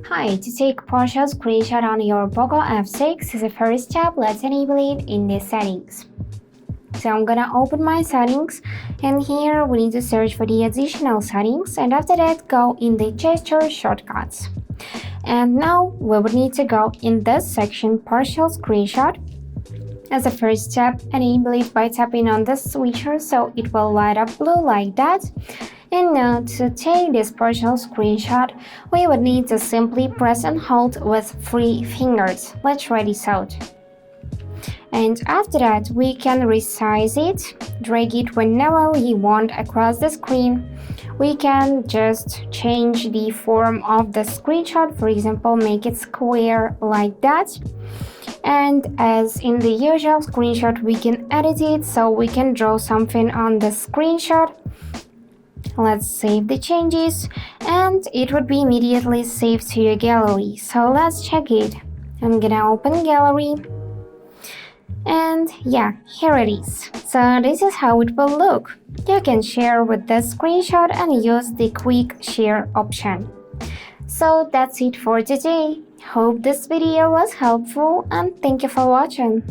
Hi, to take partial screenshot on your Poco F6 is the first step. Let's enable it in the settings. So I'm gonna open my settings, and here we need to search for the additional settings, and after that go in the gesture shortcuts. And now we would need to go in this section, partial screenshot. As a first step, enable it by tapping on the switcher so it will light up blue like that. And now to take this partial screenshot, we would need to simply press and hold with 3 fingers. Let's try this out. And after that, we can resize it, drag it whenever we want across the screen. We can just change the form of the screenshot, for example, make it square like that. And as in the usual screenshot, we can edit it so we can draw something on the screenshot. Let's save the changes, and it would be immediately saved to your gallery. So let's check it. I'm gonna open gallery. And yeah, here it is. So this is how it will look. You can share with the screenshot and use the quick share option. So that's it for today. Hope this video was helpful and thank you for watching.